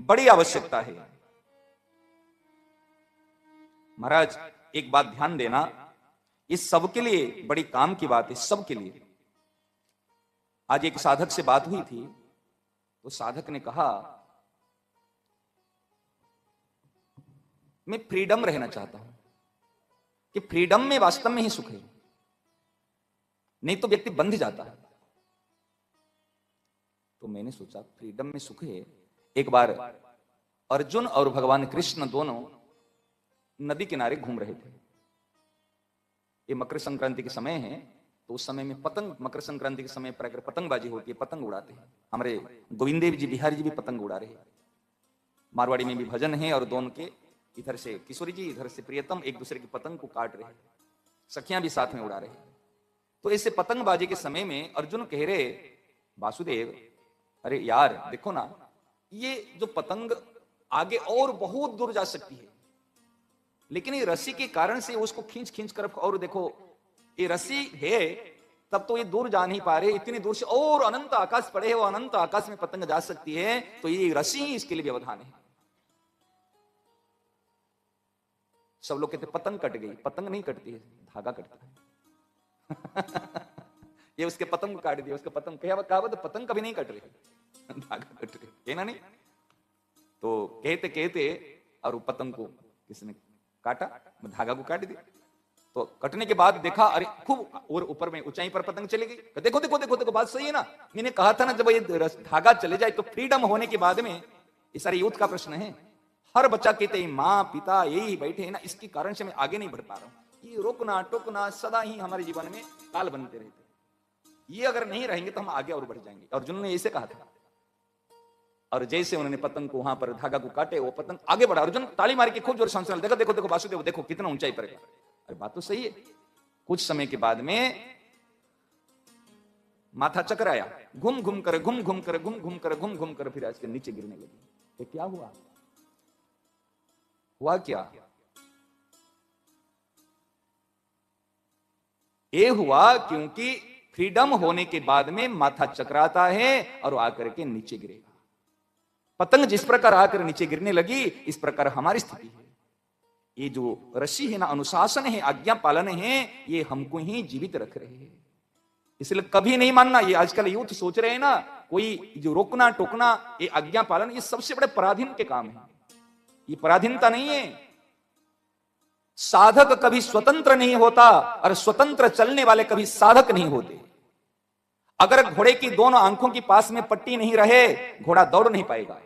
बड़ी आवश्यकता है। महाराज एक बात ध्यान देना, इस सब के लिए बड़ी काम की बात है, सबके लिए। आज एक साधक से बात हुई थी, तो साधक ने कहा मैं फ्रीडम रहना चाहता हूं, कि फ्रीडम में वास्तव में ही सुख है, नहीं तो व्यक्ति बंध जाता है। तो मैंने सोचा फ्रीडम में सुख है। एक बार अर्जुन और भगवान कृष्ण दोनों नदी किनारे घूम रहे थे। ये मकर संक्रांति के समय है, तो उस समय में पतंग, मकर संक्रांति के समय पर अगर पतंगबाजी होती है, पतंग उड़ाते हैं। हमारे गोविंद देव जी बिहारी जी भी पतंग उड़ा रहे हैं। मारवाड़ी में भी भजन है, और दोनों के इधर से किशोरी जी, इधर से प्रियतम एक दूसरे की पतंग को काट रहे हैं, सखियां भी साथ में उड़ा रहे हैं। तो ऐसे पतंगबाजी के समय में अर्जुन कह रहे वासुदेव, अरे यार देखो ना, ये जो पतंग आगे और बहुत दूर जा सकती है, लेकिन ये रस्सी के कारण से उसको खींच खींच कर, और देखो ये रस्सी है तब तो ये दूर जा नहीं पा रहे, इतनी दूर से और अनंत आकाश पड़े है, वो अनंत आकाश में पतंग जा सकती है, तो ये रस्सी ही इसके लिए व्यवधान है। सब लोग कहते पतंग कट गई, पतंग नहीं कटती है, धागा कटता है। ये उसके पतंग को काट दिया, उसका पतंग कहावत, पतंग कभी नहीं कट रही, धागा कट रही, कहना नहीं। तो कहते कहते और वो पतंग को किसने काटा, धागा को काट दिया। तो कटने के बाद देखा, अरे खूब और ऊपर में ऊंचाई पर पतंग चली गई। देखो देखो देखो देखो, बात सही है ना, मैंने कहा था ना, जब ये धागा चले जाए तो फ्रीडम होने के बाद में, ये सारे यूथ का प्रश्न है। हर बच्चा कहते हैं माँ पिता यही बैठे हैं ना, इसके कारण से मैं आगे नहीं बढ़ पा रहा हूं। ये रोकना टोकना सदा ही हमारे जीवन में काल बनते रहते, ये अगर नहीं रहेंगे तो हम आगे और बढ़ जाएंगे। अर्जुन ने ऐसे कहा था, और जैसे उन्होंने पतंग को वहां पर धागा को काटे, वो पतंग आगे बढ़ा। अर्जुन ताली मार के खूब जोर से देखो देखो देखो वासुदेव, देखो कितना ऊंचाई पर है। अरे बात तो सही है। कुछ समय के बाद में माथा चकराया, घूम घूम कर घूम घूम कर घूम घूम कर घूम घूम कर फिर आज के नीचे गिरने लगी। क्या हुआ? हुआ क्या? ये हुआ क्योंकि फ्रीडम होने के बाद में माथा चकराता है और आकर के नीचे गिरेगा। पतंग जिस प्रकार आकर नीचे गिरने लगी, इस प्रकार हमारी स्थिति है। ये जो रस्सी है ना, अनुशासन है, आज्ञा पालन है, ये हमको ही जीवित रख रहे हैं। इसलिए कभी नहीं मानना। ये आजकल यूथ सोच रहे हैं ना, कोई जो रोकना टोकना, ये आज्ञा पालन, ये सबसे बड़े पराधीन के काम है। ये पराधीनता नहीं है। साधक कभी स्वतंत्र नहीं होता, और स्वतंत्र चलने वाले कभी साधक नहीं होते। अगर घोड़े की दोनों आंखों के पास में पट्टी नहीं रहे, घोड़ा दौड़ नहीं पाएगा।